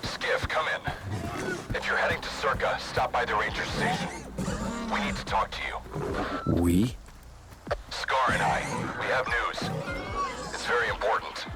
Skiff, come in. If you're heading to Circa, stop by the ranger station. We need to talk to you. We? Scar and I, we have news. It's very important.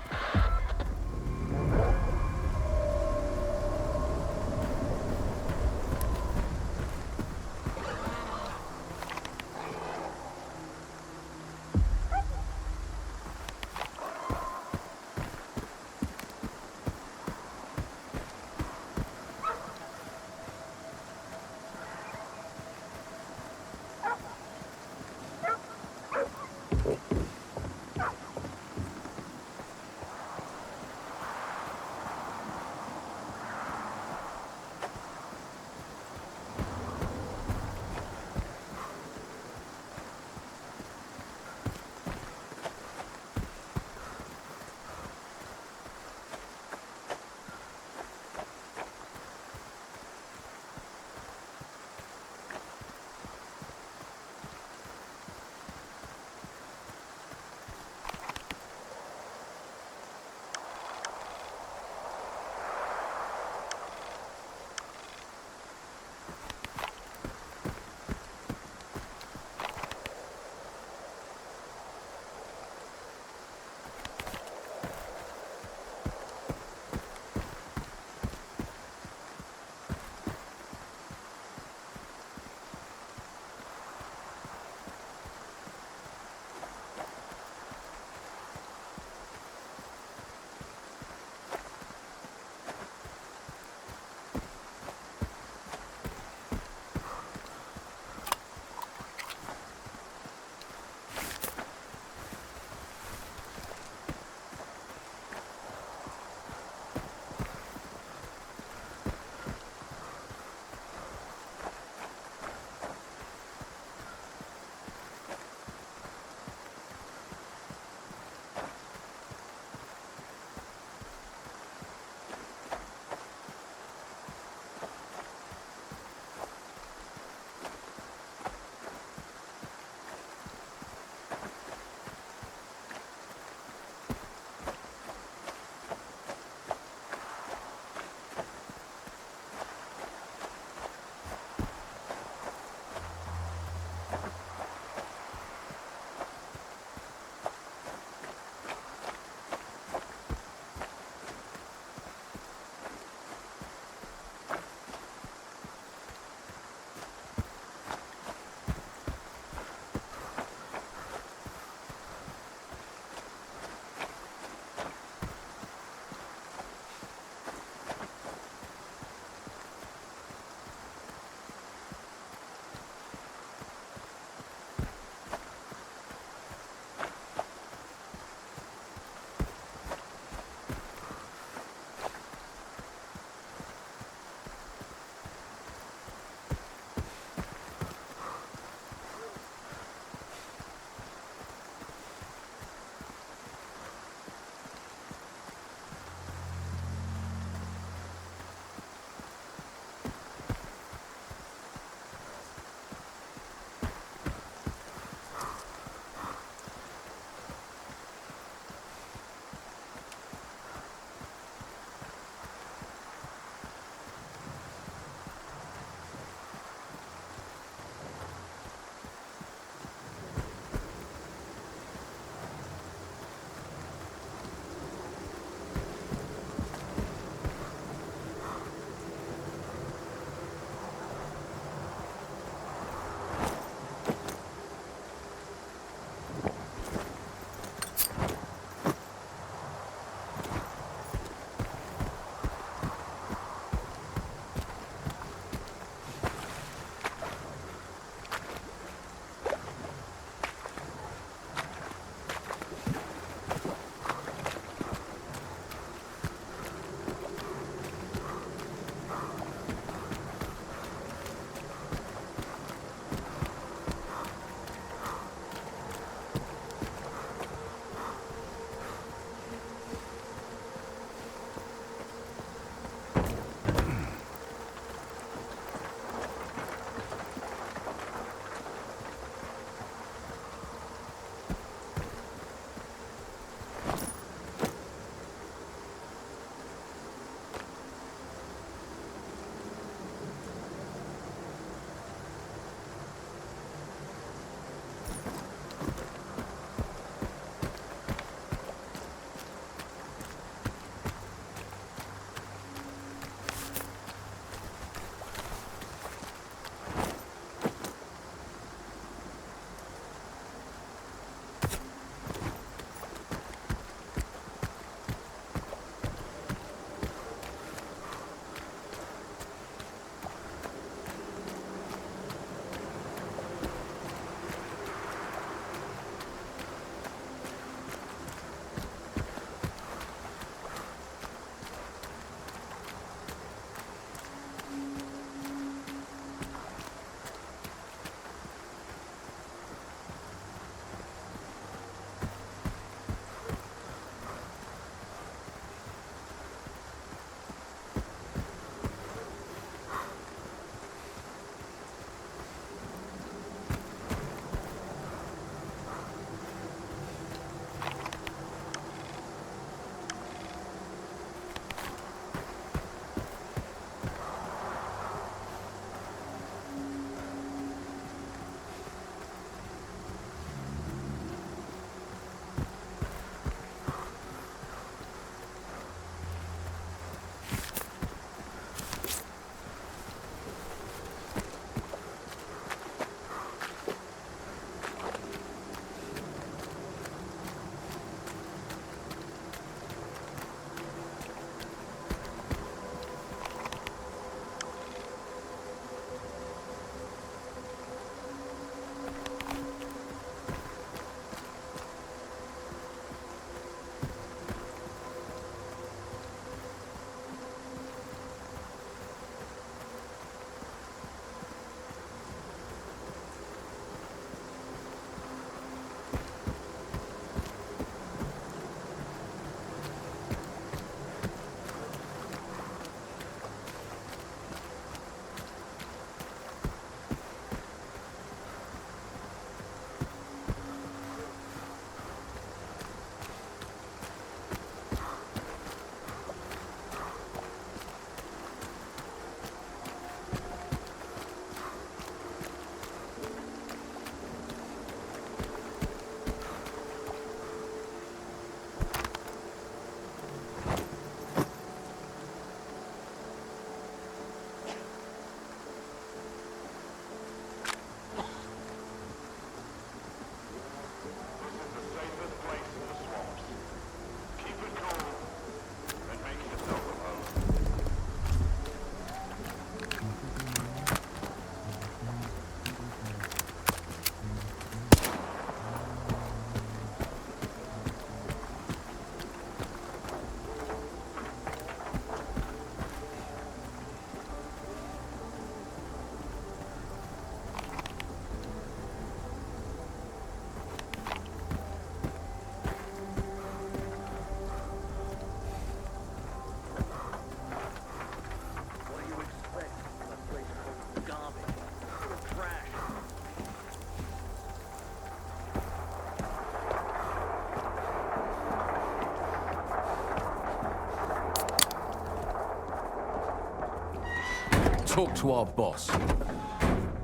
talk to our boss.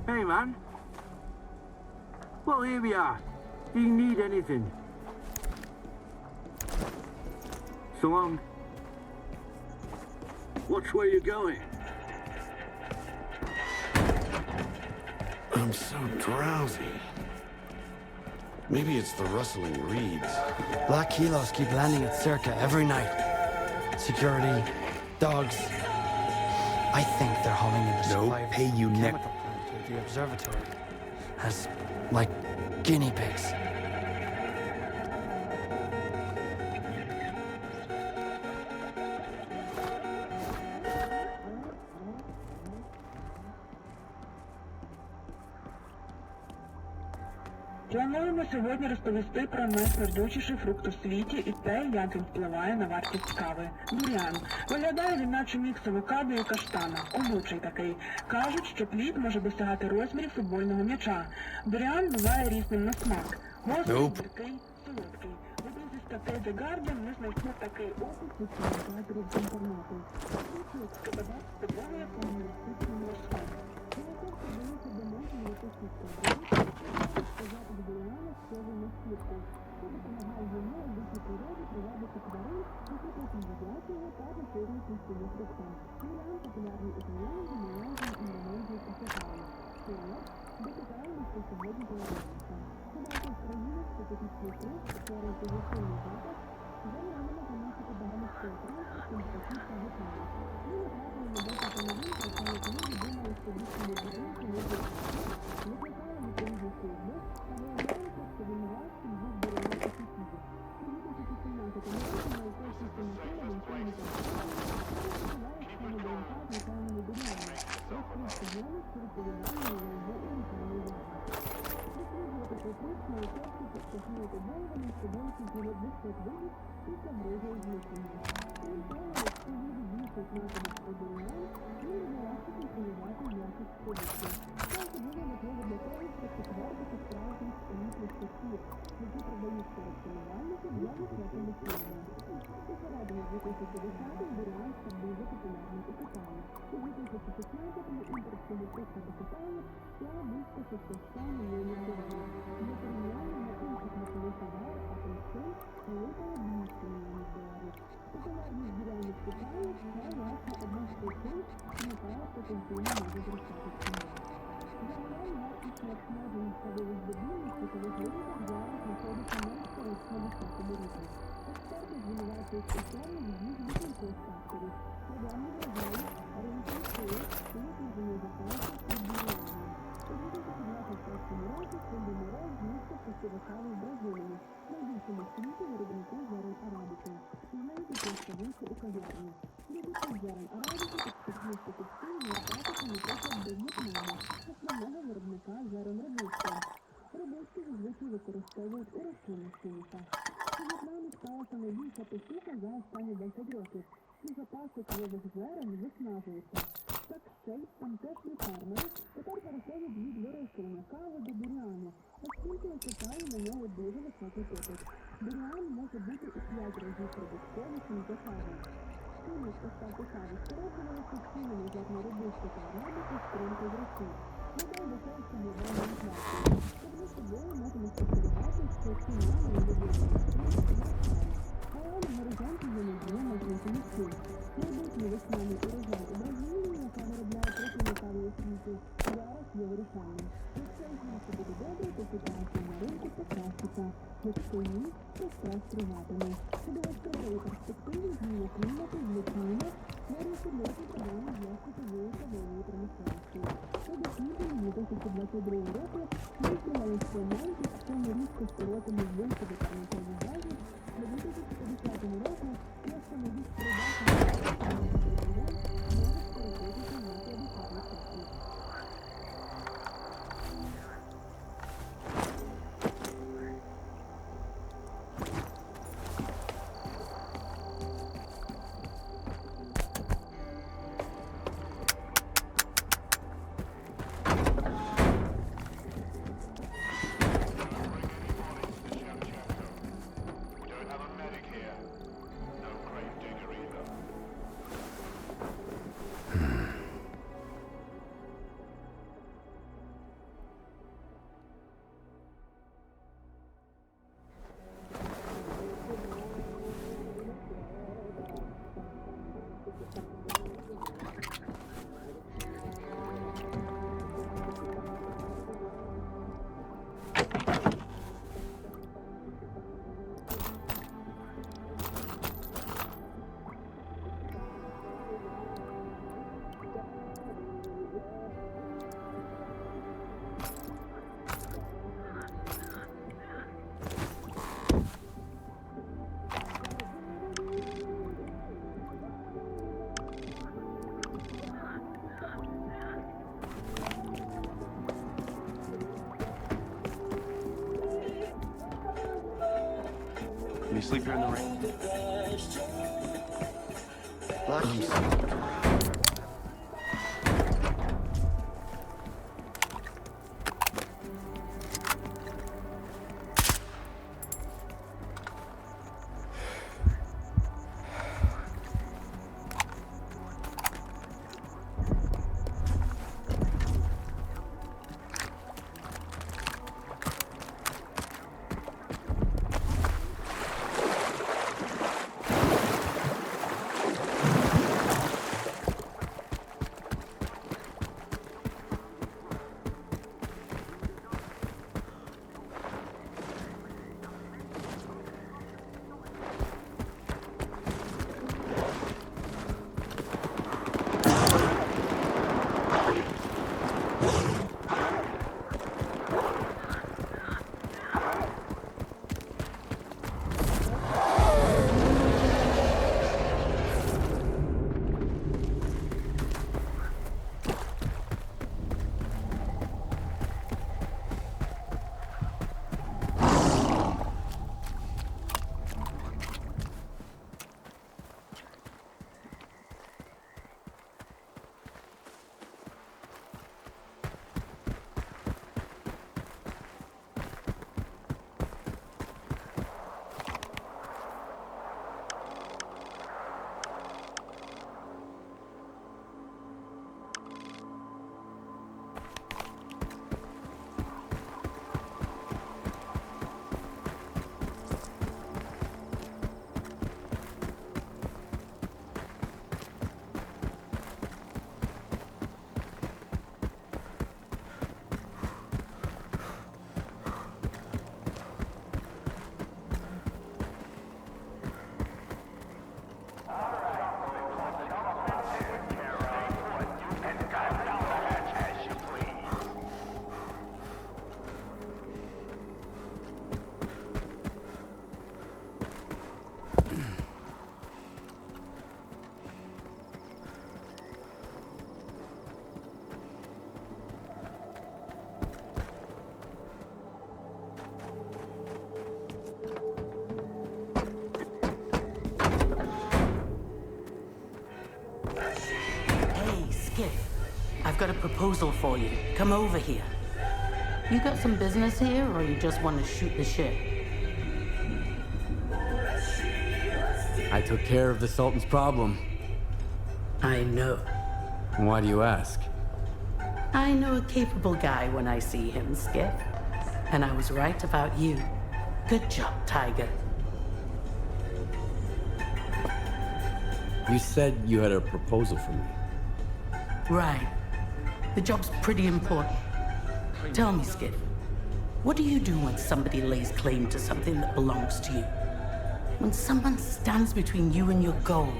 Hey, man. Well, here we are. Do you need anything? So long. Watch where you're going. I'm so drowsy. Maybe it's the rustling reeds. Black kilos keep landing at Circa every night. Security, dogs. I think they're hauling in the supply of pay you chemical plant to the observatory. As, like, guinea pigs. Плануємо сьогодні розповісти про найсмердючіший фрукт у світі і те, як він впливає на вартість кави. Дуріан. Виглядає він наче мікс авокадо і каштана. Олючий такий. Кажуть, що плід може досягати розмірів футбольного м'яча. Дуріан буває різним на смак. Гострий, гіркий, солодкий. В одній зі статей The Guardian ми знайшли такий опис від коментаторів з інтернету. Тут складав з тобою по університетському розходу. Використовують у рослинних хіміках. У В'єтнамі сталася найбільша посуха за останні 10 років, і запаси крових зерен виснажуються. Так-С.T.A.L.K.E.R тамтешні фермери тепер переходять від вирощування кави до буріану, оскільки у Китаї на нього дуже високий попит. Буріан може бути у 5 разів продуктовішим за каву. Суміш поставки кави скорочувалися цінами як на робустика арабіку з кримкою в Росії. Модель дешевше глобальної інфляції. Тобто собою можемо спостерігати, що ціна на інвестиції зростає. Але на горизонті є невідома інтенсивність. Найбільший весняний урожай у Бразилії, яка виробляє третину кави у світі, зараз є вирішальним. Якщо інфляція буде добре, то ситуація на ринку покращиться. Якщо ні, то стрес триватиме. У довгостроковій перспективі зміна клімату і глибина може судити проблеми для світової кавової промисловості. Щодо квітня 2022 року ми прийняли інструмент, що ми різко скоротимо виходи парникових газів, до 2050 року якщо нові передачі може скоротитися на 50%. We don't have a medic here. No grave digger either. you sleep here in the rain? I've got a proposal for you. Come over here. You got some business here, or you just want to shoot the shit? I took care of the Sultan's problem. I know. Why do you ask? I know a capable guy when I see him, Skip. And I was right about you. Good job, Tiger. You said you had a proposal for me. Right. The job's pretty important. Tell me, Skip, what do you do when somebody lays claim to something that belongs to you? When someone stands between you and your goal?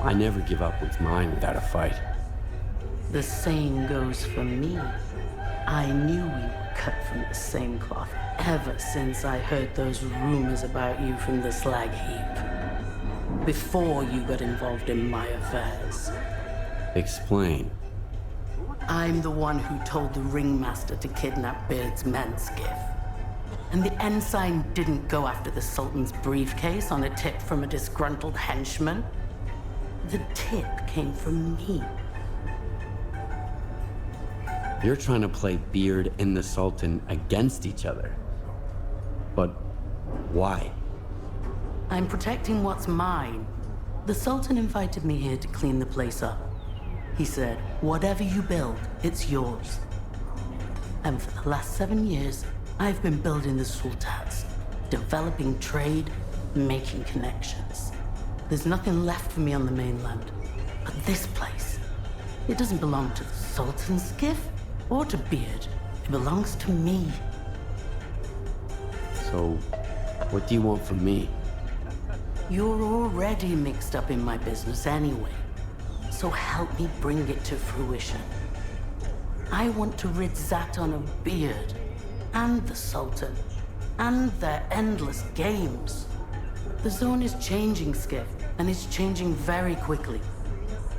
I never give up what's mine without a fight. The same goes for me. I knew we were cut from the same cloth ever since I heard those rumors about you from the slag heap. Before you got involved in my affairs. Explain. I'm the one who told the ringmaster to kidnap Beard's men, Skiff. And the ensign didn't go after the Sultan's briefcase on a tip from a disgruntled henchman. The tip came from me. You're trying to play Beard and the Sultan against each other. But why? I'm protecting what's mine. The Sultan invited me here to clean the place up. He said, whatever you build, it's yours. And for the last 7 years, I've been building the sultans, developing trade, making connections. There's nothing left for me on the mainland. But this place, it doesn't belong to the Sultan's Skiff or to Beard. It belongs to me. So, what do you want from me? You're already mixed up in my business anyway. So help me bring it to fruition. I want to rid Zaton of Beard, and the Sultan, and their endless games. The zone is changing, Skiff, and it's changing very quickly.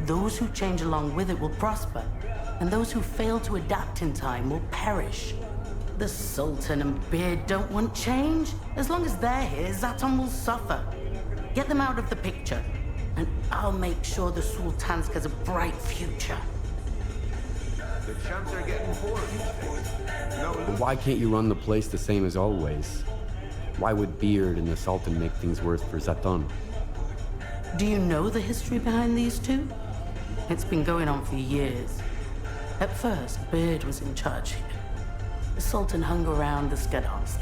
Those who change along with it will prosper, and those who fail to adapt in time will perish. The Sultan and Beard don't want change. As long as they're here, Zaton will suffer. Get them out of the picture, and I'll make sure the Sultansk has a bright future. The chumps are getting bored. No, But why can't you run the place the same as always? Why would Beard and the Sultan make things worse for Zaton? Do you know the history behind these two? It's been going on for years. At first, Beard was in charge here. The Sultan hung around the Skadovsk,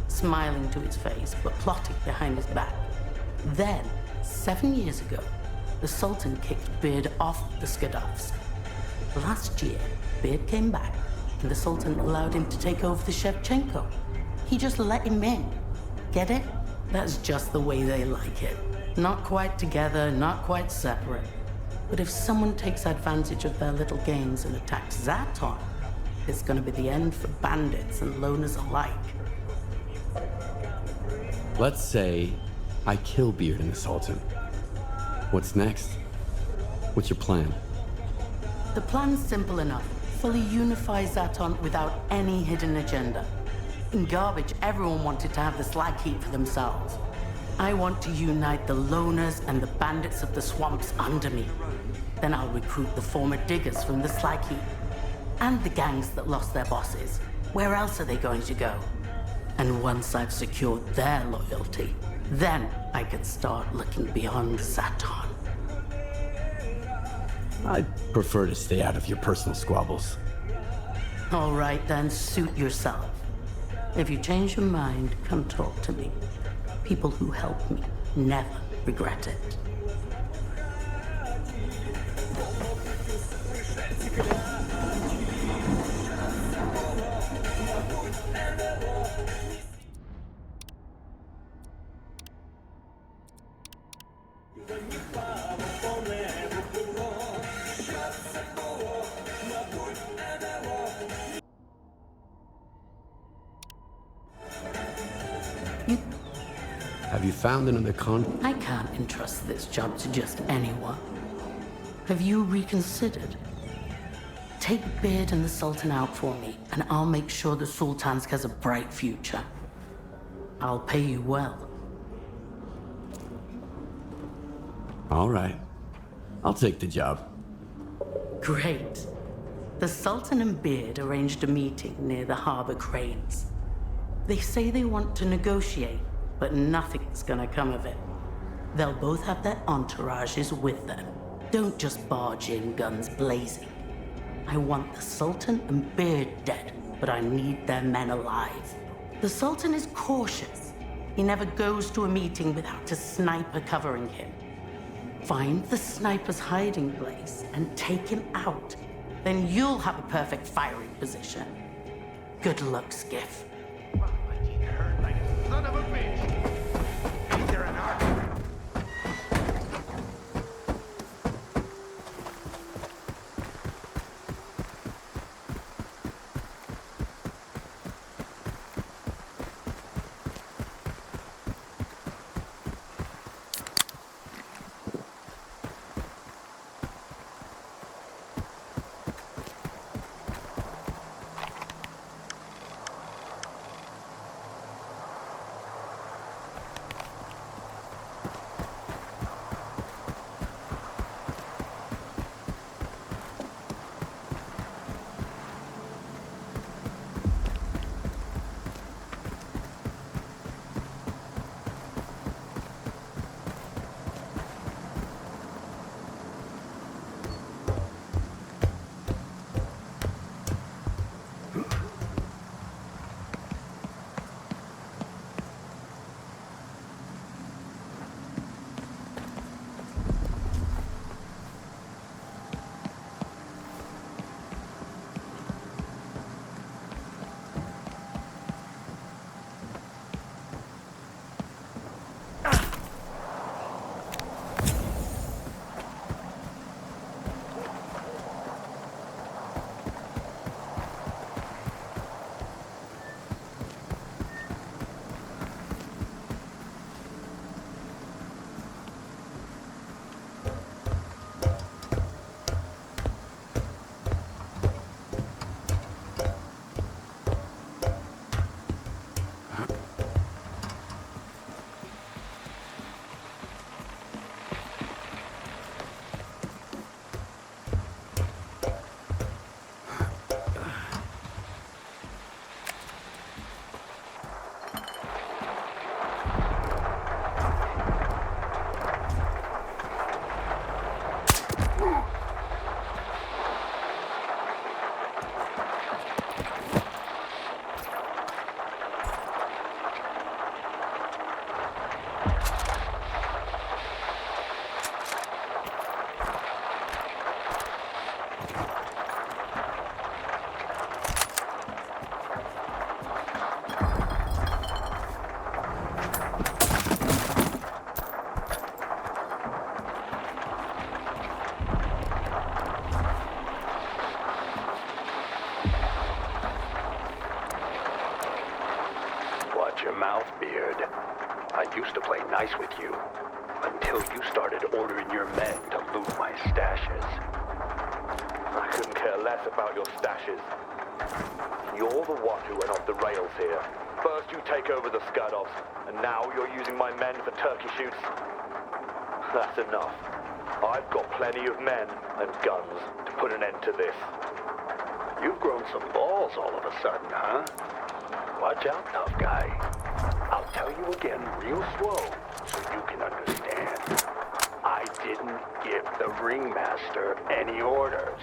smiling to his face, but plotting behind his back. Then, 7 years ago, the Sultan kicked Beard off the Skadovsk. Last year, Beard came back, and the Sultan allowed him to take over the Shevchenko. He just let him in. Get it? That's just the way they like it. Not quite together, not quite separate. But if someone takes advantage of their little games and attacks Zaton, it's gonna be the end for bandits and loners alike. Let's say I kill Beard and the Sultan. What's next? What's your plan? The plan's simple enough. Fully unify Zaton without any hidden agenda. In Garbage, everyone wanted to have the slag heap for themselves. I want to unite the loners and the bandits of the swamps under me. Then I'll recruit the former diggers from the slag heap. And the gangs that lost their bosses. Where else are they going to go? And once I've secured their loyalty, then I can start looking beyond Zaton. I'd prefer to stay out of your personal squabbles. All right, then suit yourself. If you change your mind, come talk to me. People who help me never regret it. Have you found another I can't entrust this job to just anyone. Have you reconsidered? Take Beard and the Sultan out for me, and I'll make sure the Sultansk has a bright future. I'll pay you well. All right. I'll take the job. Great. The Sultan and Beard arranged a meeting near the harbor cranes. They say they want to negotiate, but nothing's gonna come of it. They'll both have their entourages with them. Don't just barge in guns blazing. I want the Sultan and Beard dead, but I need their men alive. The Sultan is cautious. He never goes to a meeting without a sniper covering him. Find the sniper's hiding place and take him out. Then you'll have a perfect firing position. Good luck, Skiff. hurt like a son of a bitch. Ain't there an argument? nice with you. Until you started ordering your men to loot my stashes. I couldn't care less about your stashes. You're the one who went off the rails here. First you take over the Scud-Offs, and now you're using my men for turkey shoots. That's enough. I've got plenty of men and guns to put an end to this. You've grown some balls all of a sudden, huh? Watch out, tough guy. I'll tell you again real slow so you can understand. I didn't give the ringmaster any orders.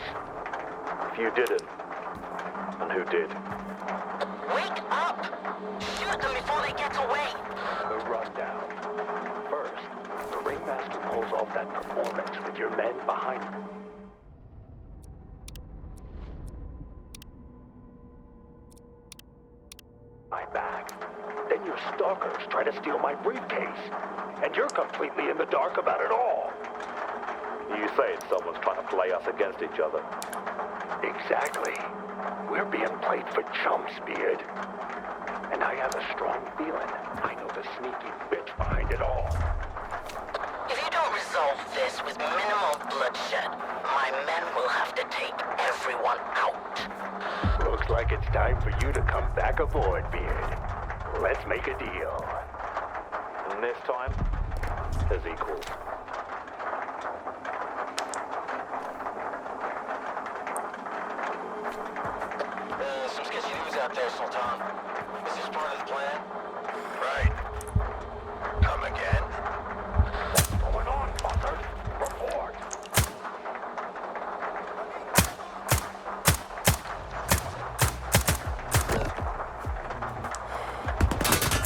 If you didn't, and who did? Wake up! Shoot them before they get away! The rundown. First, the ringmaster pulls off that performance with your men behind him. My back. Then your stalkers try to steal my briefcase. And you're completely in the dark about it all. You say someone's trying to play us against each other. Exactly. We're being played for chumps, Beard. And I have a strong feeling I know the sneaky bitch behind it all. If you don't resolve this with minimal bloodshed, my men will have to take everyone out. Looks like it's time for you to come back aboard, Beard. Let's make a deal. And this time, as equals. Some sketchy news out there, Sultan. Is this part of the plan? Right. Come again? What's going on, Buzzard? Report.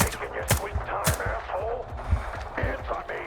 Taking your sweet time, asshole. Answer me.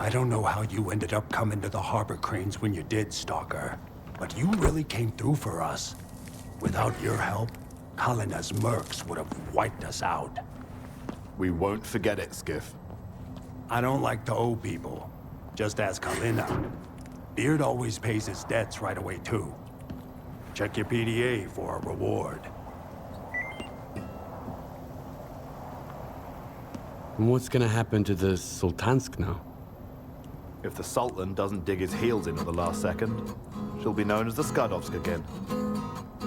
I don't know how you ended up coming to the harbor cranes when you did, Stalker. But you really came through for us. Without your help, Kalina's mercs would have wiped us out. We won't forget it, Skiff. I don't like to owe people. Just ask Kalina. Beard always pays his debts right away, too. Check your PDA for a reward. And what's gonna happen to the Sultansk now? If the Sultan doesn't dig his heels in at the last second, she'll be known as the Scud-Offs again.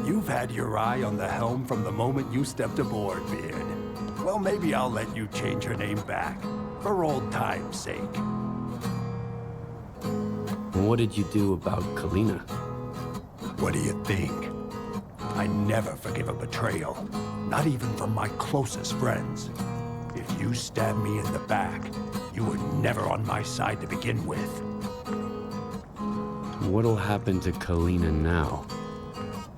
You've had your eye on the helm from the moment you stepped aboard, Beard. Well, maybe I'll let you change your name back, for old time's sake. And what did you do about Kalina? What do you think? I never forgive a betrayal, not even from my closest friends. If you stab me in the back, you were never on my side to begin with. What'll happen to Kalina now?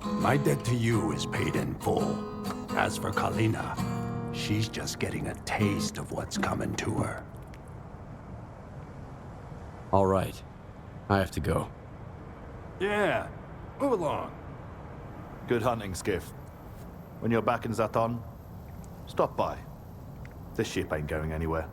My debt to you is paid in full. As for Kalina, she's just getting a taste of what's coming to her. All right. I have to go. Yeah, move along. Good hunting, Skiff. When you're back in Zaton, stop by. This ship ain't going anywhere.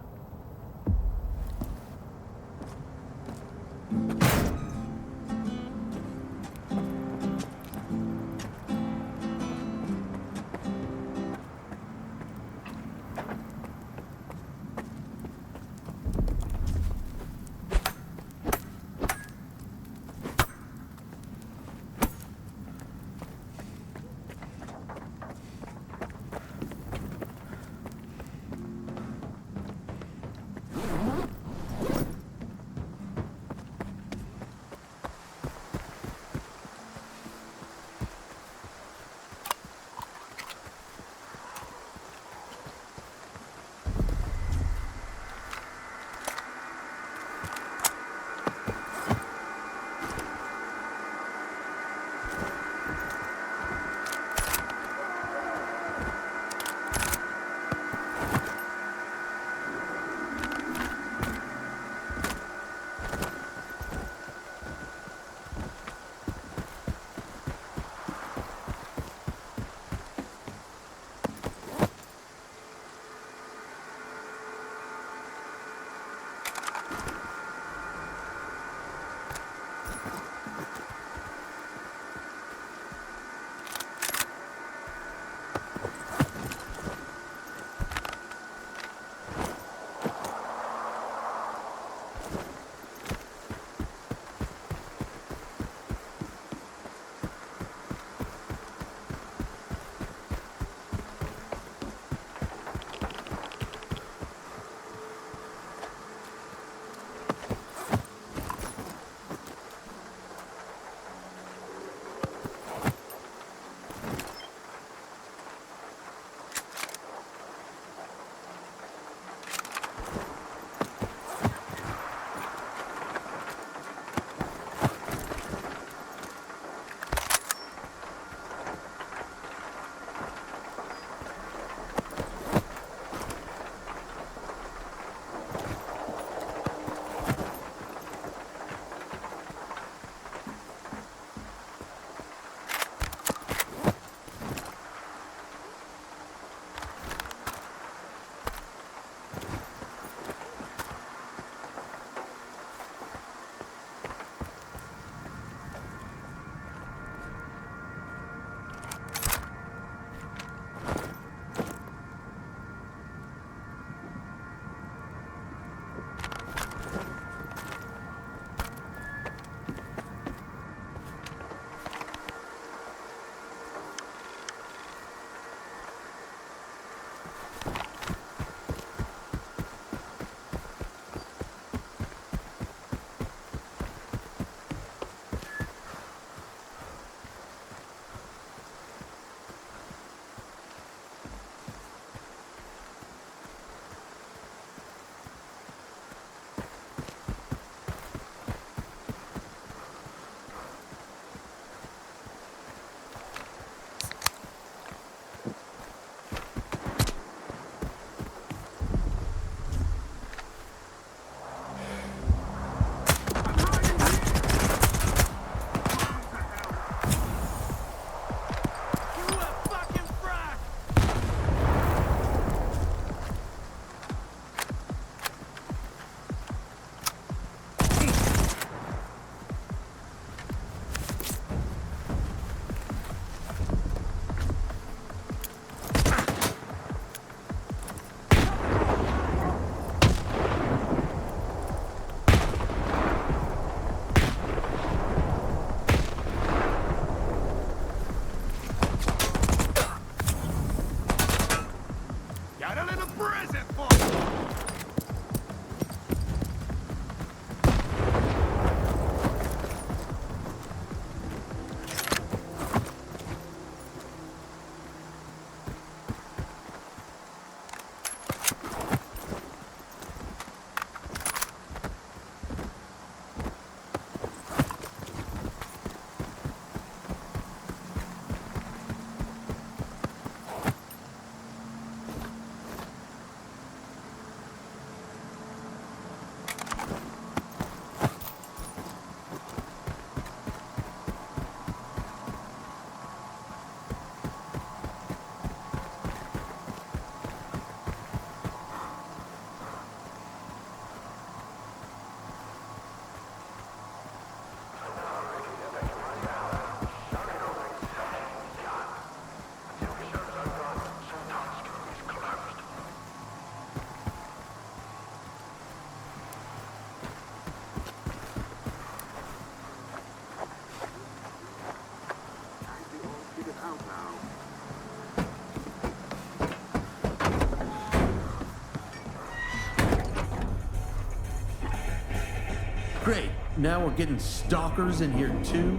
Great, now we're getting stalkers in here too?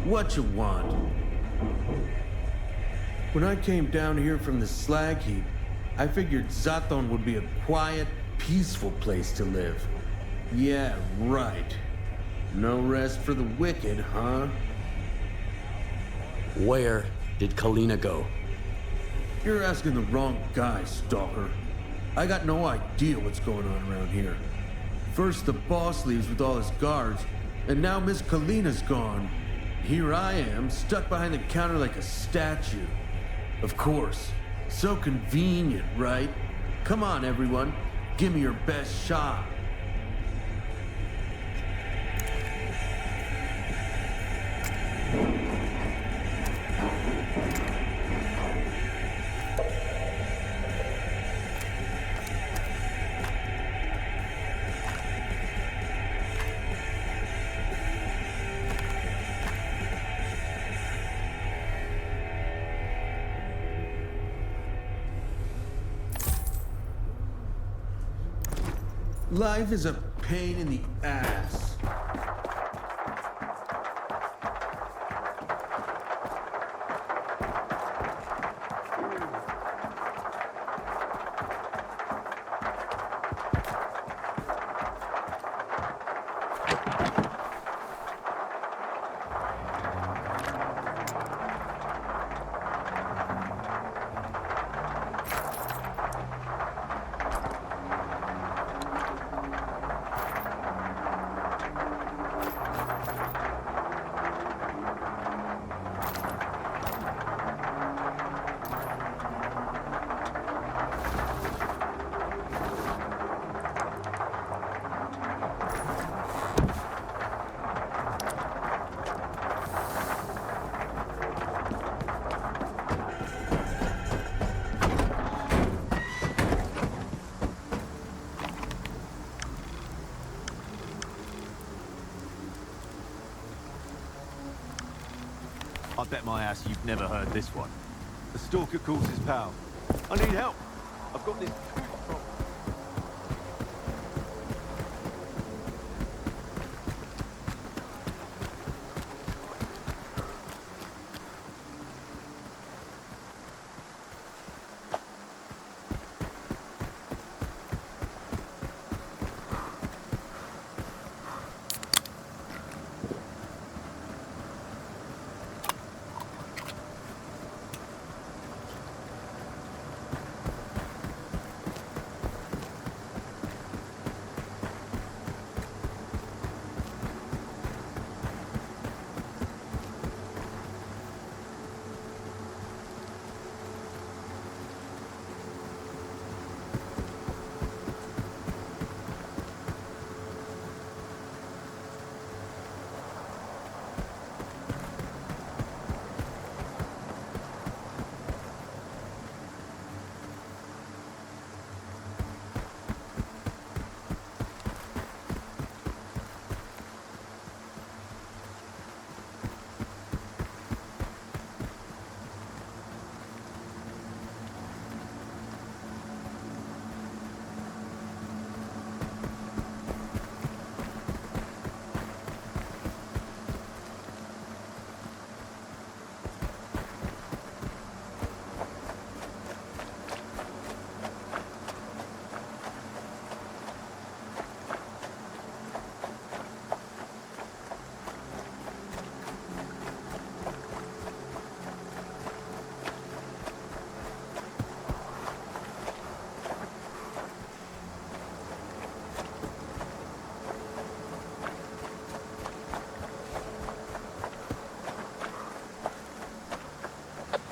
What you want? When I came down here from the slag heap, I figured Zaton would be a quiet, peaceful place to live. Yeah, right. No rest for the wicked, huh? Where did Kalina go? You're asking the wrong guy, Stalker. I got no idea what's going on around here. First the boss leaves with all his guards, and now Miss Kalina's gone. Here I am, stuck behind the counter like a statue. Of course. So convenient, right? Come on, everyone. Give me your best shot. Life is a pain in the ass. I bet my ass you've never heard this one. The stalker calls his pal. I need help. I've got this problem.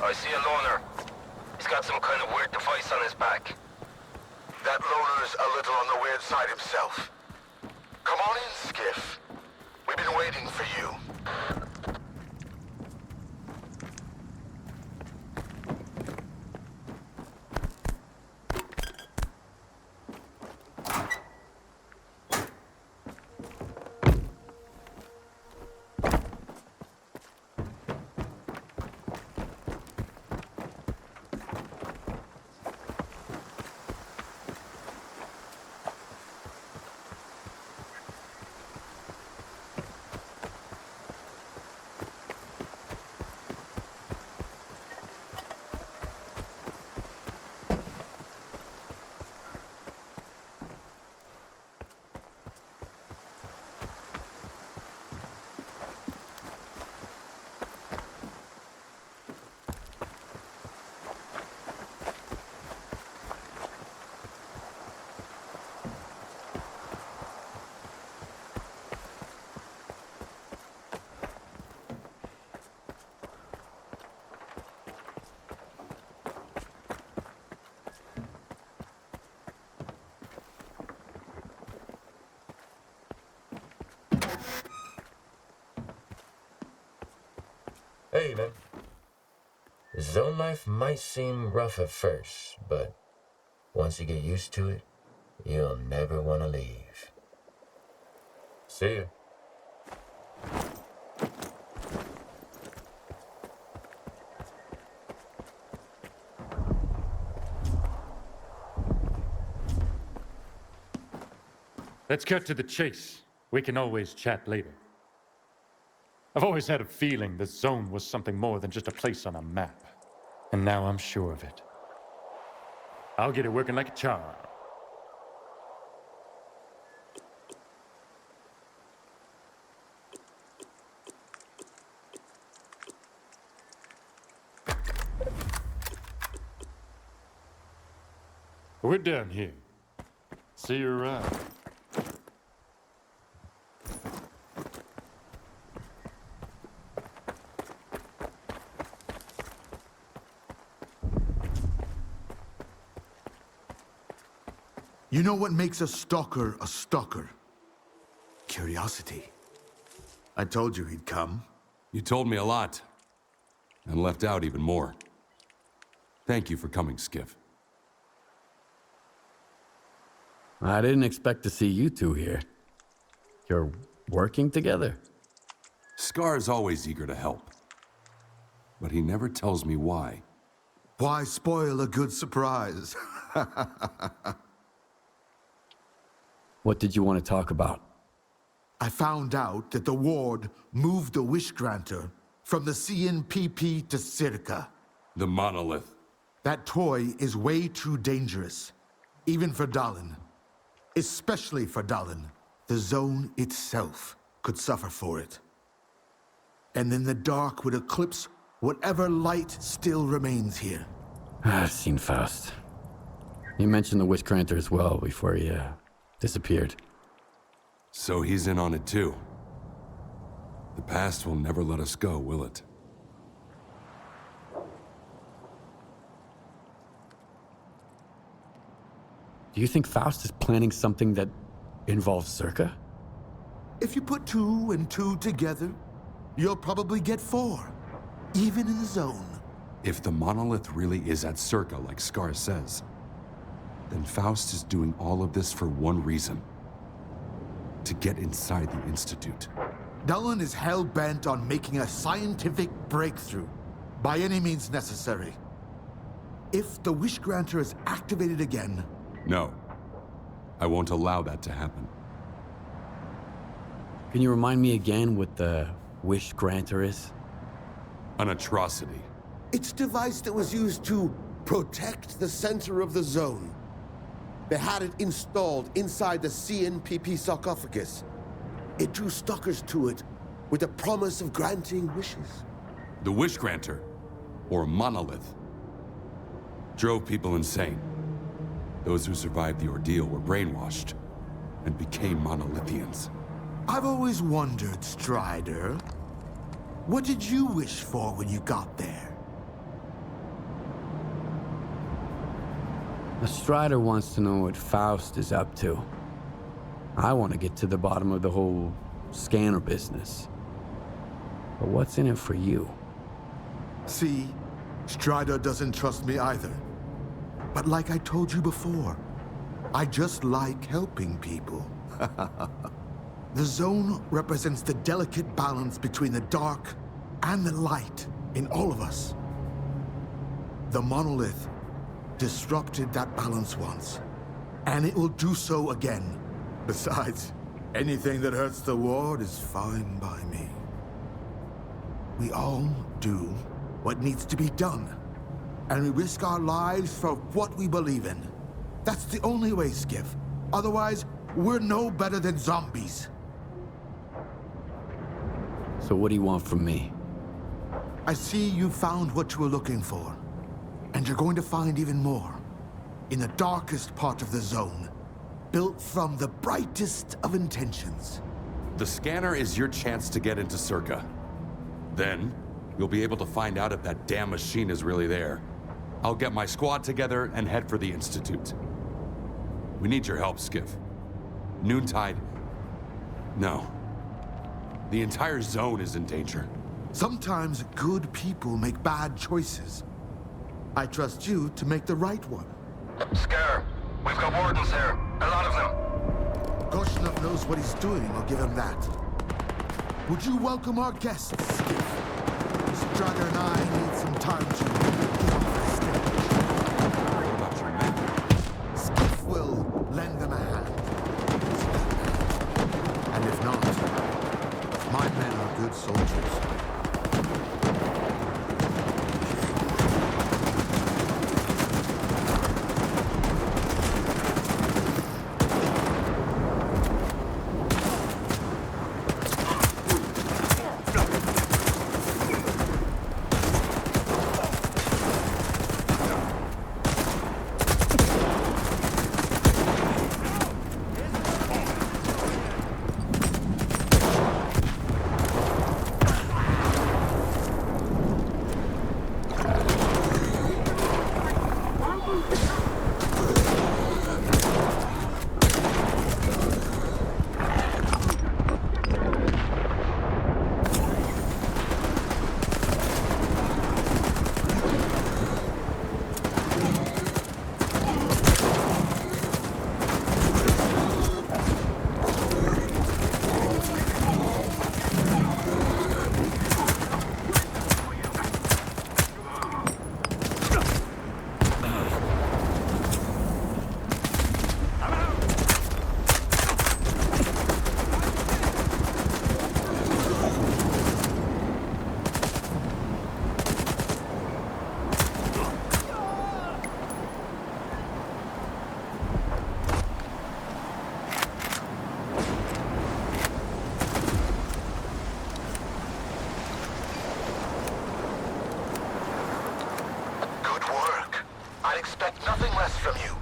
I see a loner. He's got some kind of weird device on his back. That loner's a little on the weird side himself. Come on in, Skiff. We've been waiting for you. man. Zone life might seem rough at first, but once you get used to it, you'll never want to leave. See ya. Let's cut to the chase. We can always chat later. I've always had a feeling the zone was something more than just a place on a map. And now I'm sure of it. I'll get it working like a charm. We're done here. See you around. You know what makes a stalker a stalker? Curiosity. I told you he'd come. You told me a lot. And left out even more. Thank you for coming, Skiff. I didn't expect to see you two here. You're working together? S.T.A.L.K.E.R is always eager to help. But he never tells me why. Why spoil a good surprise? What did you want to talk about? I found out that the Ward moved the Wish Granter from the CNPP to S.T.A.L.K.E.R. The monolith. That toy is way too dangerous, even for Dallin. Especially for Dallin. The zone itself could suffer for it. And then the dark would eclipse whatever light still remains here. I've seen Faust. He mentioned the Wish Granter as well before he disappeared. So he's in on it too. The past will never let us go, will it? Do you think Faust is planning something that involves S.T.A.L.K.E.R? If you put 2 and 2 together, you'll probably get 4, even in the zone. If the monolith really is at S.T.A.L.K.E.R like S.T.A.R says, then Faust is doing all of this for one reason. To get inside the Institute. Dallin is hell-bent on making a scientific breakthrough, by any means necessary. If the Wish Granter is activated again... No. I won't allow that to happen. Can you remind me again what the Wish Granter is? An atrocity. It's a device that was used to protect the center of the zone. They had it installed inside the CNPP sarcophagus. It drew stalkers to it with the promise of granting wishes. The Wish Granter, or monolith, drove people insane. Those who survived the ordeal were brainwashed and became monolithians. I've always wondered, Strider, what did you wish for when you got there? The Strider wants to know what Faust is up to. I want to get to the bottom of the whole scanner business. But what's in it for you? See, Strider doesn't trust me either. But like I told you before, I just like helping people. The zone represents the delicate balance between the dark and the light in all of us. The monolith disrupted that balance once, and it will do so again. Besides, anything that hurts the Ward is fine by me. We all do what needs to be done, and we risk our lives for what we believe in. That's the only way, Skiff. Otherwise, we're no better than zombies. So what do you want from me? I see you found what you were looking for. And you're going to find even more. In the darkest part of the zone. Built from the brightest of intentions. The scanner is your chance to get into S.T.A.L.K.E.R. Then, you'll be able to find out if that damn machine is really there. I'll get my squad together and head for the Institute. We need your help, Skiff. Noontide... No. The entire zone is in danger. Sometimes good people make bad choices. I trust you to make the right one. S.T.A.L.K.E.R, we've got wardens here. A lot of them. Korshunov knows what he's doing, I'll give him that. Would you welcome our guests, Skiff? Strider and I need some time to get off the stage. What about your men? Skiff will lend them a hand. And if not, my men are good soldiers. I'd expect nothing less from you.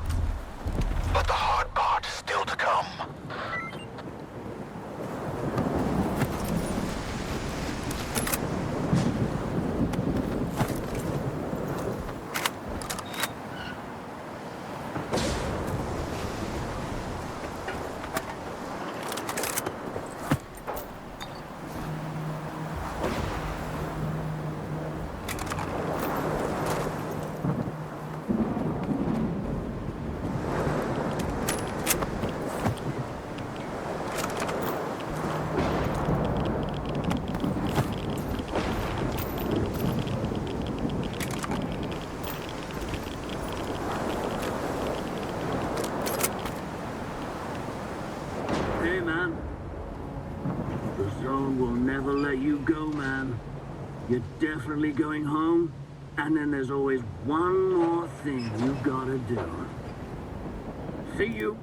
But the hard part is still to come. Hey, man. The zone will never let you go, man. You're definitely going home, and then there's always one more thing you gotta do. See you.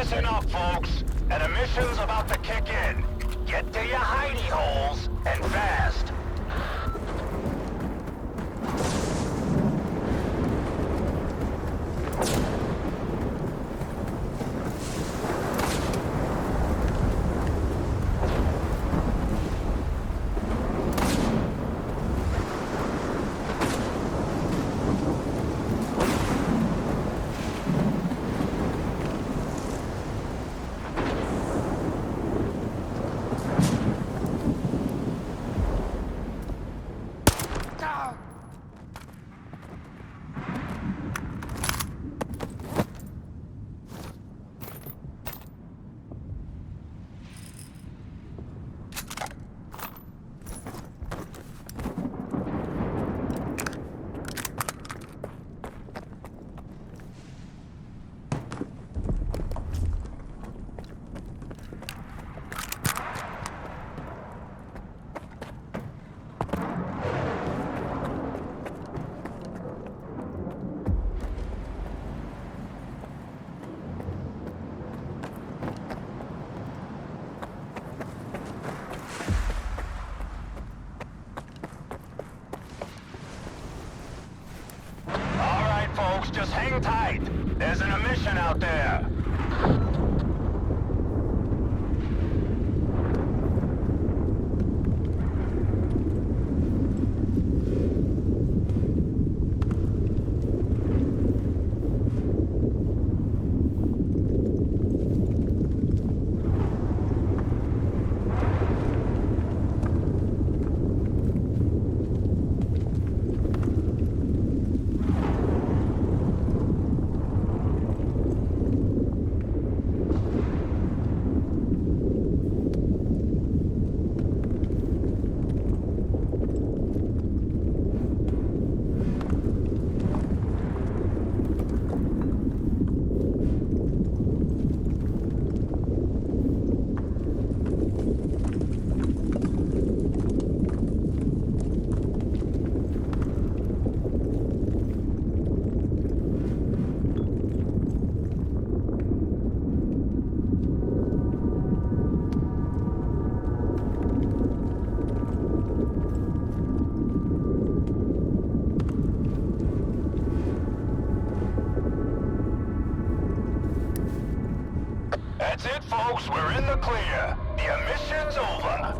is enough, folks. An emission's about to kick in. Get to your hidey holes, and fast. Folks, just hang tight. There's an emission out there. That's it, folks. We're in the clear. The emission's over.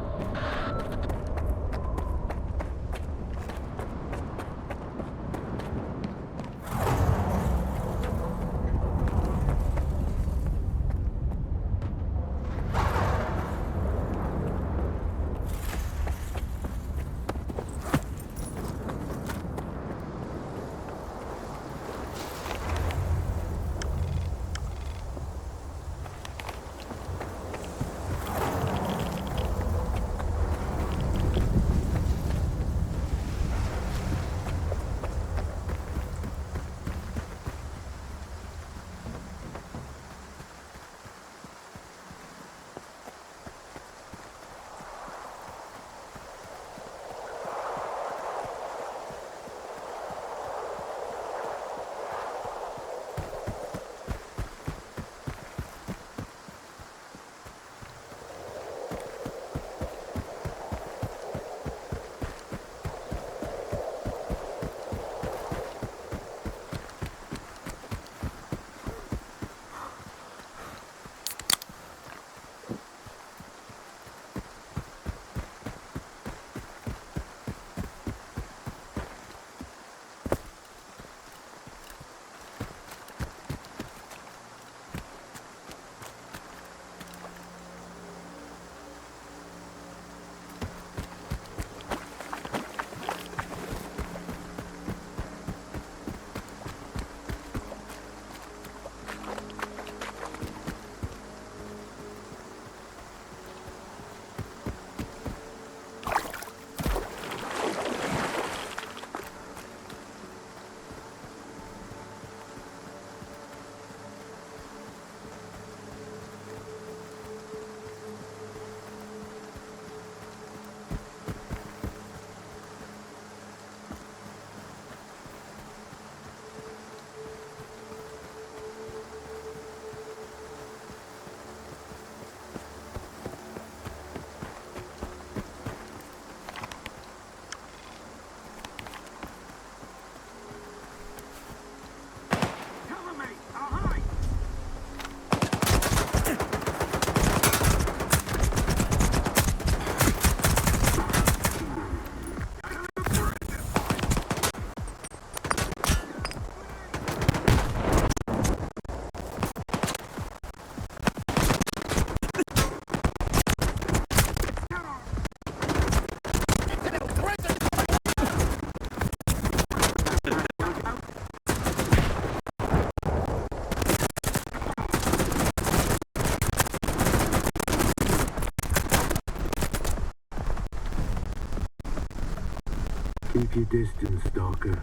Keep your distance, Stalker.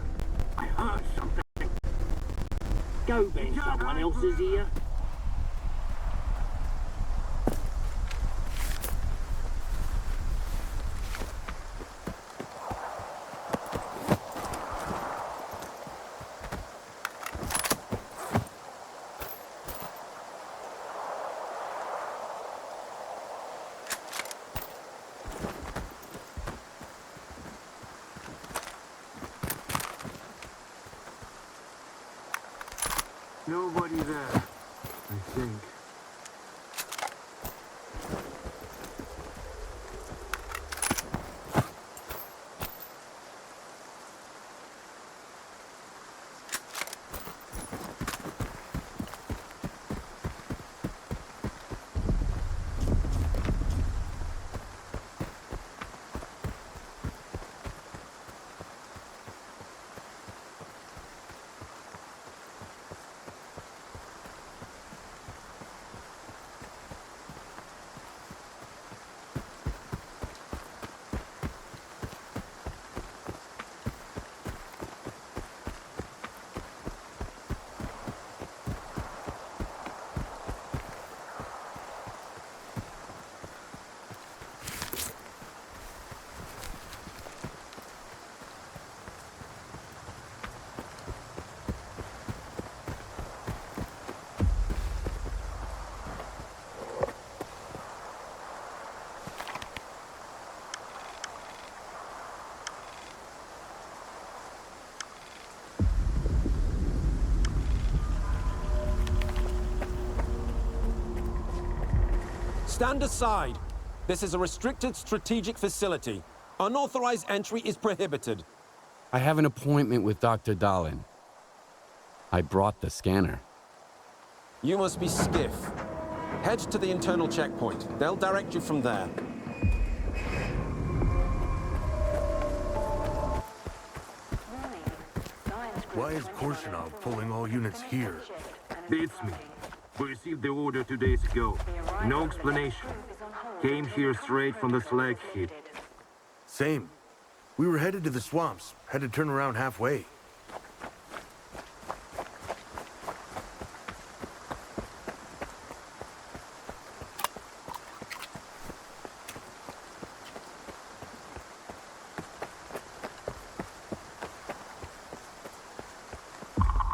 I heard something. Go, Ben. Someone else is here. Nobody there, I think. Stand aside. This is a restricted strategic facility. Unauthorized entry is prohibited. I have an appointment with Dr. Dahlin. I brought the scanner. You must be Skiff. Head to the internal checkpoint. They'll direct you from there. Why is Korshunov pulling all units here? Beats me. We received the order 2 days ago. No explanation. Came here straight from the slag heap. Same. We were headed to the swamps. Had to turn around halfway.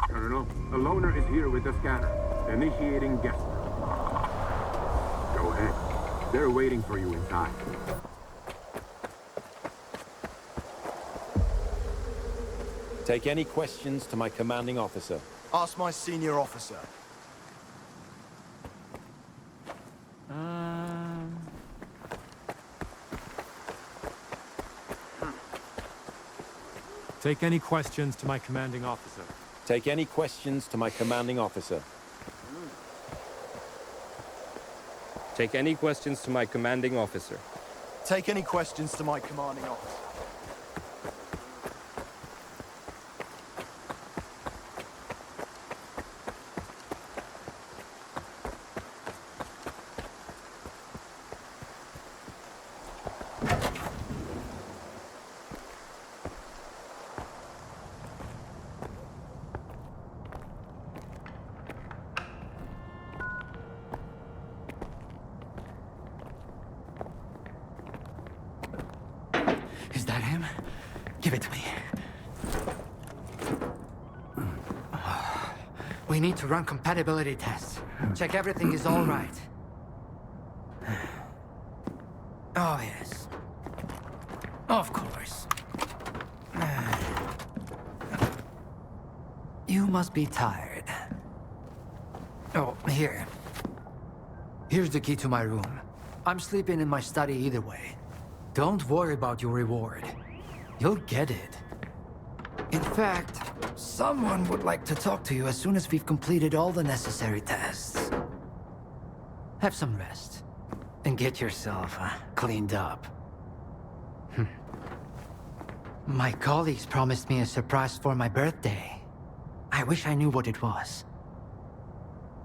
Colonel, a loner is here with the scanner. Initiating guest. Go ahead. They're waiting for you inside. Take any questions to my commanding officer. Ask my senior officer. Take any questions to my commanding officer. Take any questions to my commanding officer. Take any questions to my commanding officer. Take any questions to my commanding officer. Is that him? Give it to me. We need to run compatibility tests. Check everything is all right. Oh, yes. Of course. You must be tired. Oh, here. Here's the key to my room. I'm sleeping in my study either way. Don't worry about your reward. You'll get it. In fact, someone would like to talk to you as soon as we've completed all the necessary tests. Have some rest. And get yourself cleaned up. My colleagues promised me a surprise for my birthday. I wish I knew what it was.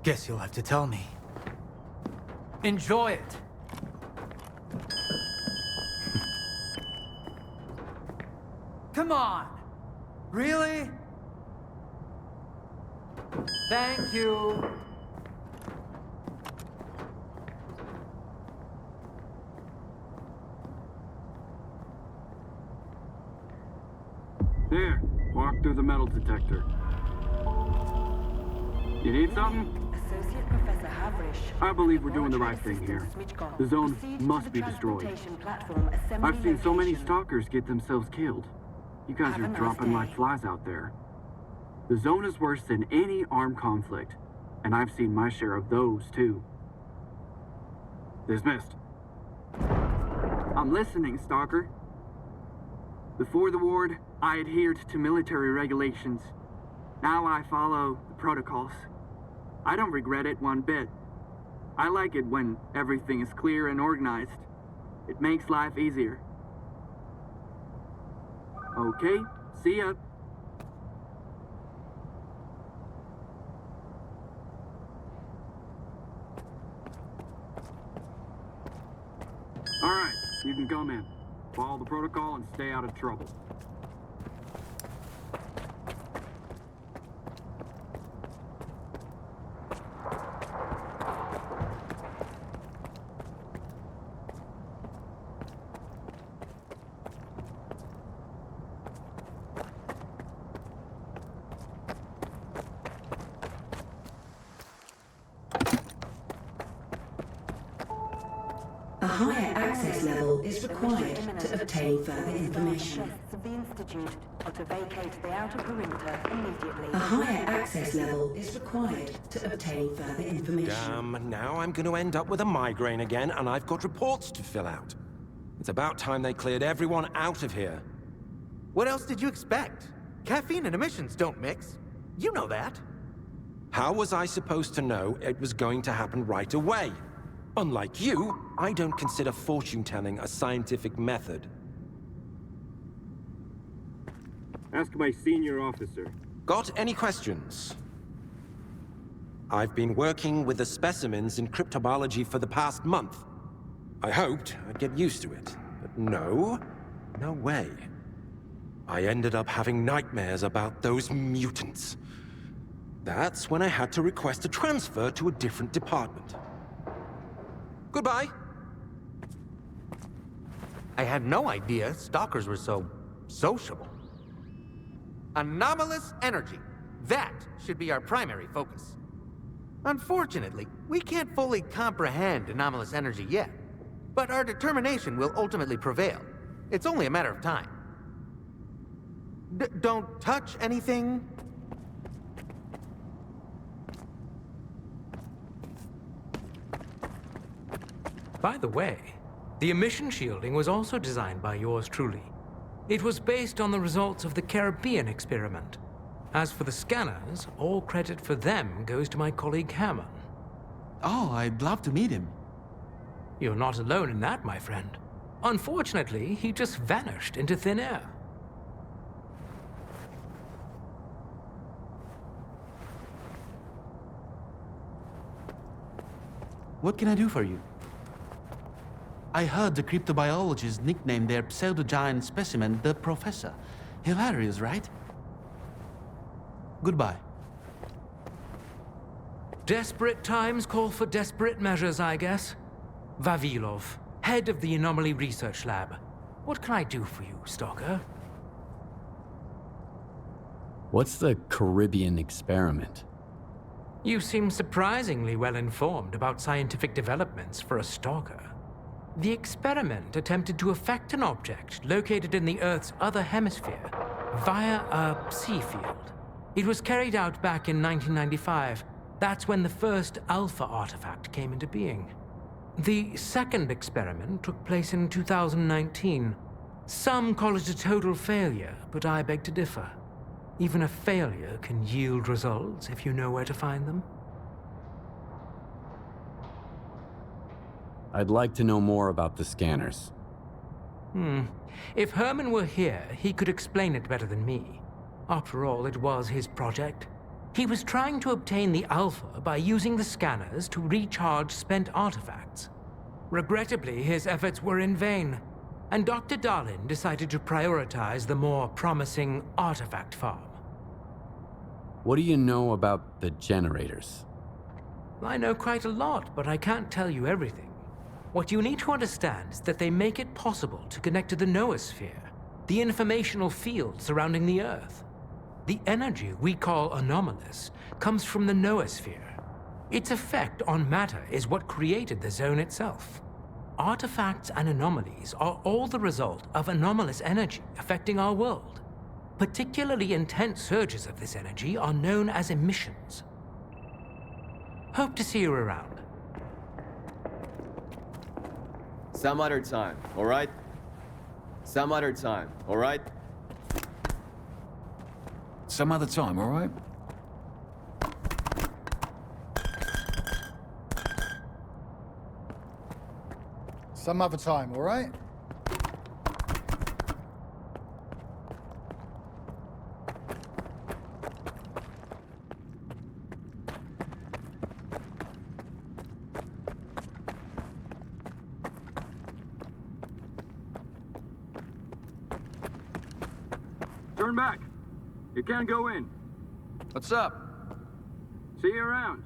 Guess you'll have to tell me. Enjoy it! come on! Really? Thank you. There, walk through the metal detector. You need something? Associate Professor Havrish. I believe we're doing the right thing here. The zone must be destroyed. I've seen so many stalkers get themselves killed. You guys are dropping like flies out there. The zone is worse than any armed conflict, and I've seen my share of those too. Dismissed. I'm listening, Stalker. Before the war, I adhered to military regulations. Now I follow the protocols. I don't regret it one bit. I like it when everything is clear and organized. It makes life easier. Okay, see ya. All right, you can come in. Follow the protocol and stay out of trouble. A higher access level is required to obtain further information. Of the Institute are to vacate the outer perimeter immediately. A higher access level is required to obtain further information. Damn, now I'm going to end up with a migraine again, and I've got reports to fill out. It's about time they cleared everyone out of here. What else did you expect? Caffeine and emissions don't mix. You know that. How was I supposed to know it was going to happen right away? Unlike you, I don't consider fortune-telling a scientific method. Ask my senior officer. Got any questions? I've been working with the specimens in cryptobiology for the past month. I hoped I'd get used to it, but no way. I ended up having nightmares about those mutants. That's when I had to request a transfer to a different department. Goodbye. I had no idea stalkers were so sociable. Anomalous energy. That should be our primary focus. Unfortunately, we can't fully comprehend anomalous energy yet, but our determination will ultimately prevail. It's only a matter of time. Don't touch anything. By the way, the emission shielding was also designed by yours truly. It was based on the results of the Caribbean experiment. As for the scanners, all credit for them goes to my colleague Hammond. Oh, I'd love to meet him. You're not alone in that, my friend. Unfortunately, he just vanished into thin air. What can I do for you? I heard the cryptobiologists nicknamed their pseudo-giant specimen the Professor. Hilarious, right? Goodbye. Desperate times call for desperate measures, I guess. Vavilov, head of the Anomaly Research Lab. What can I do for you, Stalker? What's the Caribbean experiment? You seem surprisingly well informed about scientific developments for a stalker. The experiment attempted to affect an object located in the Earth's other hemisphere via a psi field. It was carried out back in 1995. That's when the first Alpha artifact came into being. The second experiment took place in 2019. Some call it a total failure, but I beg to differ. Even a failure can yield results if you know where to find them. I'd like to know more about the scanners. If Herman were here, he could explain it better than me. After all, it was his project. He was trying to obtain the Alpha by using the scanners to recharge spent artifacts. Regrettably, his efforts were in vain. and Dr. Darlin decided to prioritize the more promising artifact farm. What do you know about the generators? I know quite a lot, but I can't tell you everything. What you need to understand is that they make it possible to connect to the noosphere, the informational field surrounding the Earth. The energy we call anomalous comes from the noosphere. Its effect on matter is what created the zone itself. Artifacts and anomalies are all the result of anomalous energy affecting our world. Particularly intense surges of this energy are known as emissions. Hope to see you around. Some other time, all right? Some other time, all right? Some other time, all right? Some other time, all right? Turn back. You can't go in. What's up? See you around.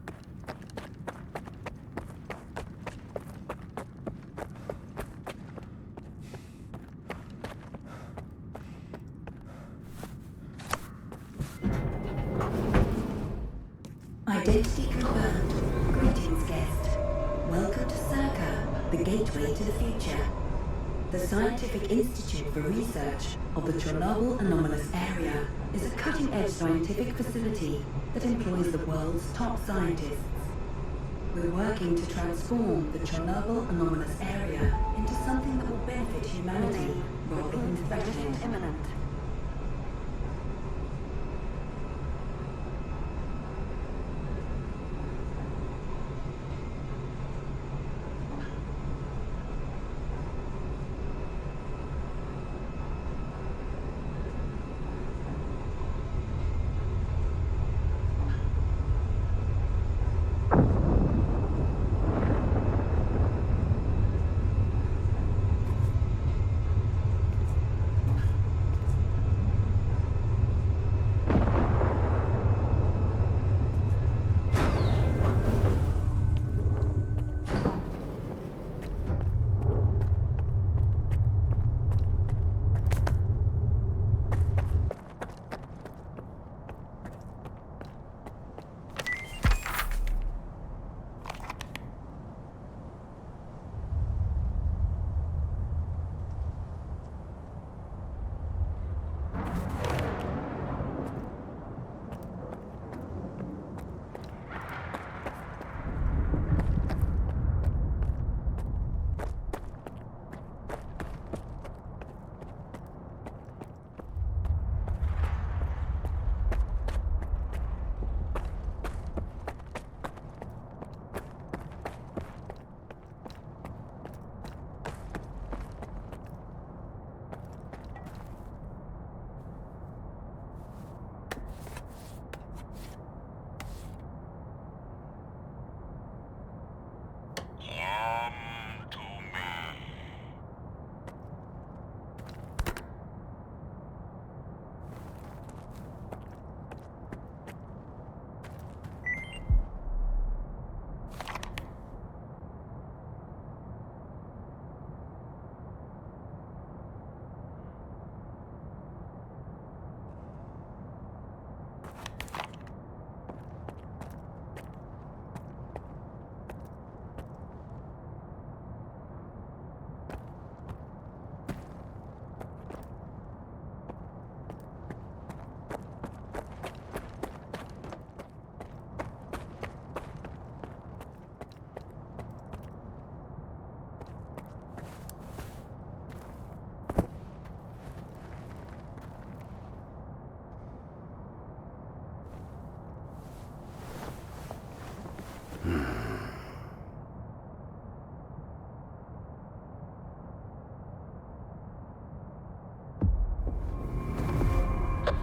Identity confirmed. Greetings, guest. Welcome to S.T.A.L.K.E.R, the gateway to the future. The Scientific Institute for Research of the Chornobyl Anomalous Area is a cutting-edge scientific facility that employs the world's top scientists. We're working to transform the Chornobyl Anomalous Area into something that will benefit humanity rather than threaten it. Imminent.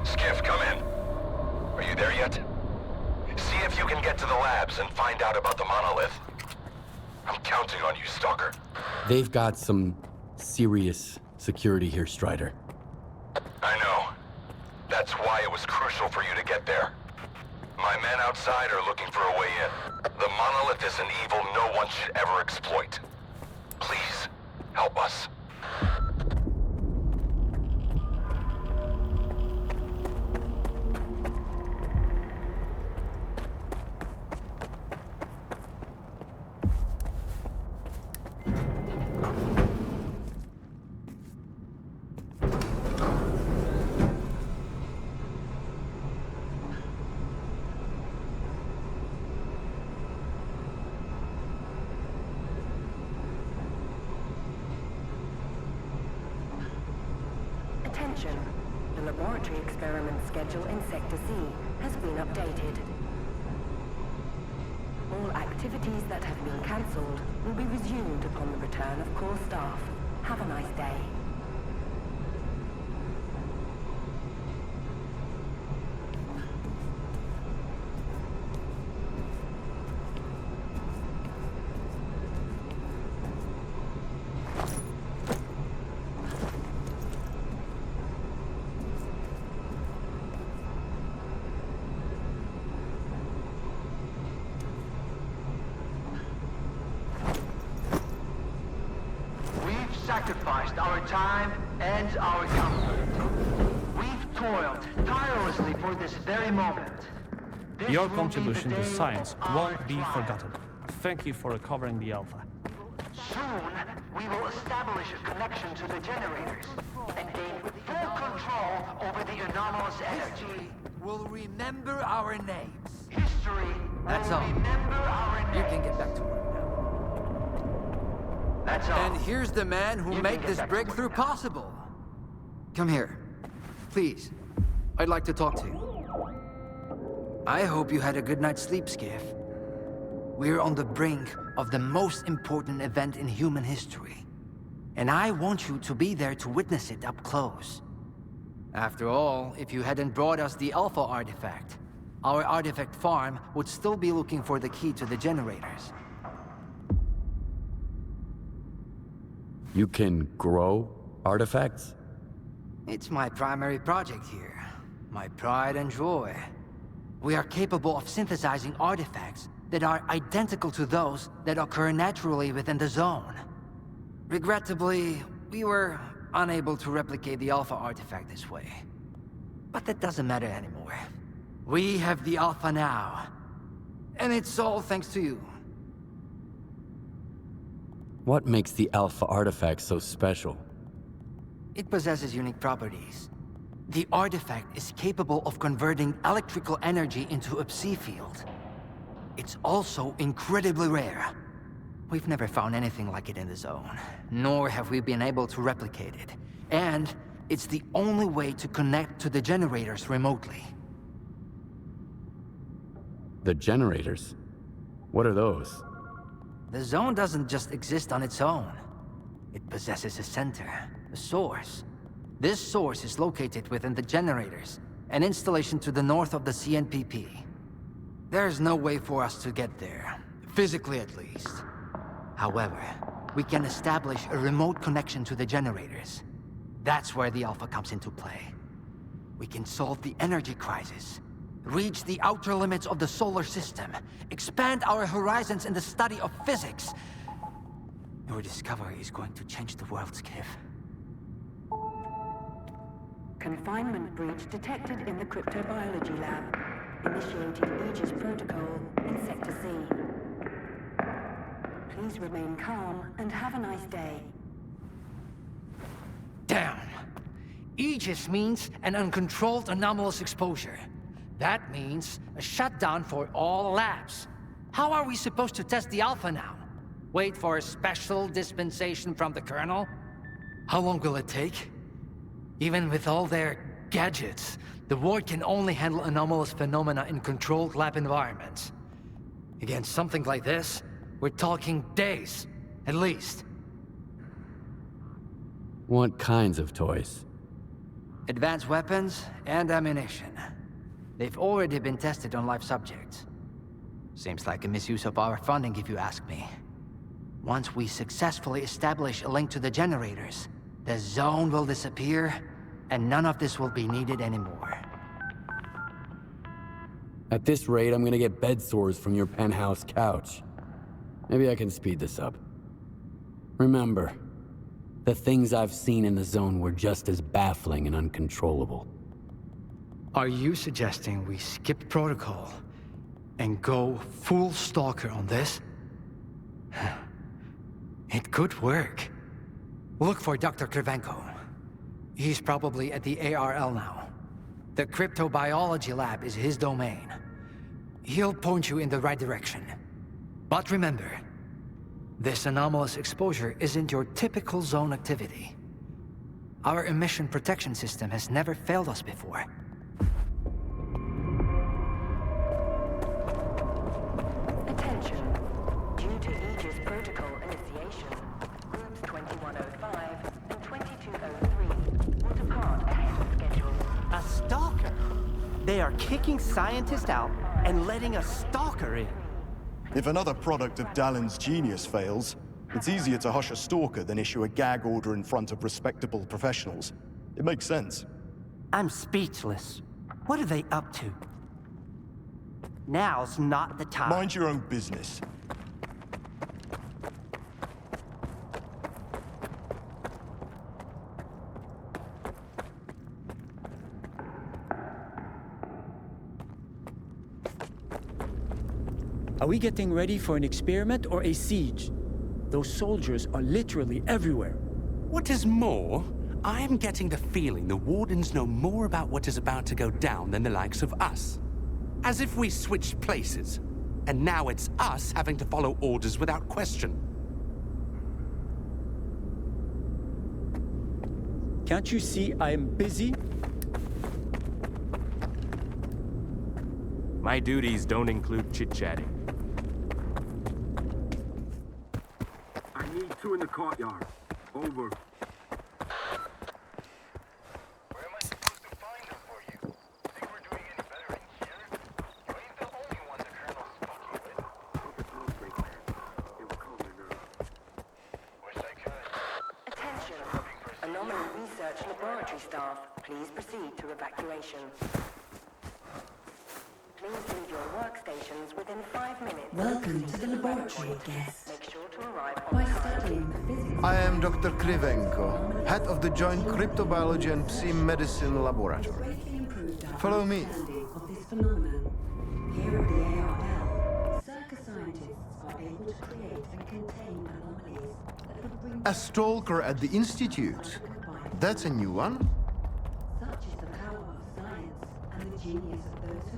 Skiff, come in. Are you there yet? See if you can get to the labs and find out about the monolith. I'm counting on you, Stalker. They've got some serious security here, Strider. I know. That's why it was crucial for you to get there. My men outside are looking for a way in. The monolith is an evil no one should ever exploit. Please, help us. Attention. The laboratory experiment schedule in Sector C has been updated. All activities that have been cancelled will be resumed upon the return of core staff. Have a nice day. Sacrificed our time and our comfort. We've toiled tirelessly for this very moment. Your contribution to science won't be forgotten. Thank you for recovering the Alpha. Soon, we will establish a connection to the generators and gain full control over the anomalous energy. History will remember our names. History That's will all. remember our names. You can get back to work now. That's all. And here's the man who made this breakthrough possible. Come here. Please. I'd like to talk to you. I hope you had a good night's sleep, Skiff. We're on the brink of the most important event in human history. And I want you to be there to witness it up close. After all, if you hadn't brought us the Alpha artifact, our artifact farm would still be looking for the key to the generators. You can grow artifacts? It's my primary project here. My pride and joy. We are capable of synthesizing artifacts that are identical to those that occur naturally within the zone. Regrettably, we were unable to replicate the Alpha artifact this way. But that doesn't matter anymore. We have the Alpha now. And it's all thanks to you. What makes the Alpha artifact so special? It possesses unique properties. The artifact is capable of converting electrical energy into a psi field. It's also incredibly rare. We've never found anything like it in the zone, nor have we been able to replicate it. And it's the only way to connect to the generators remotely. The generators? What are those? The zone doesn't just exist on its own. It possesses a center, a source. This source is located within the generators, an installation to the north of the CNPP. There's no way for us to get there, physically at least. However, we can establish a remote connection to the generators. That's where the Alpha comes into play. We can solve the energy crisis, reach the outer limits of the solar system, expand our horizons in the study of physics. Your discovery is going to change the world, Skiff. Confinement breach detected in the cryptobiology lab. Initiating Aegis protocol in Sector C. Please remain calm and have a nice day. Damn! Aegis means an uncontrolled anomalous exposure. That means a shutdown for all labs. How are we supposed to test the Alpha now? Wait for a special dispensation from the Colonel? How long will it take? Even with all their gadgets, the Ward can only handle anomalous phenomena in controlled lab environments. Against something like this, we're talking days, at least. What kinds of toys? Advanced weapons and ammunition. They've already been tested on live subjects. Seems like a misuse of our funding, if you ask me. Once we successfully establish a link to the generators, The zone will disappear, and none of this will be needed anymore. At this rate, I'm gonna get bed sores from your penthouse couch. Maybe I can speed this up. Remember, the things I've seen in the zone were just as baffling and uncontrollable. Are you suggesting we skip protocol and go full stalker on this? It could work. Look for Dr. Krivenko. He's probably at the ARL now. The cryptobiology lab is his domain. He'll point you in the right direction. But remember, this anomalous exposure isn't your typical zone activity. Our emission protection system has never failed us before. Attention. Due to Aegis protocol initiation, groups 2105 and 2203 will depart ahead of schedule. A stalker? They are kicking scientists out and letting a stalker in. If another product of Dallin's genius fails, it's easier to hush a stalker than issue a gag order in front of respectable professionals. It makes sense. I'm speechless. What are they up to? Now's not the time. Mind your own business. Are we getting ready for an experiment or a siege? Those soldiers are literally everywhere. What is more, I am getting the feeling the Wardens know more about what is about to go down than the likes of us. As if we switched places, and now it's us having to follow orders without question. Can't you see I am busy? My duties don't include chit-chatting. I need two in the courtyard. Over. Attention. Anomaly research laboratory staff, please proceed to evacuation. Please leave your workstations within 5 minutes. Welcome to the laboratory, guest. Make sure to arrive By on time. studying the physics... I am Dr. Krivenko, head of the Joint Cryptobiology and Psi-Medicine Laboratory. Follow me. ...of this phenomenon. Here at the ARL, S.T.A.L.K.E.R scientists are able to create and contain anomalies that would bring... S.T.A.L.K.E.R at the Institute. That's a new one. Such is the power of science and the genius of those who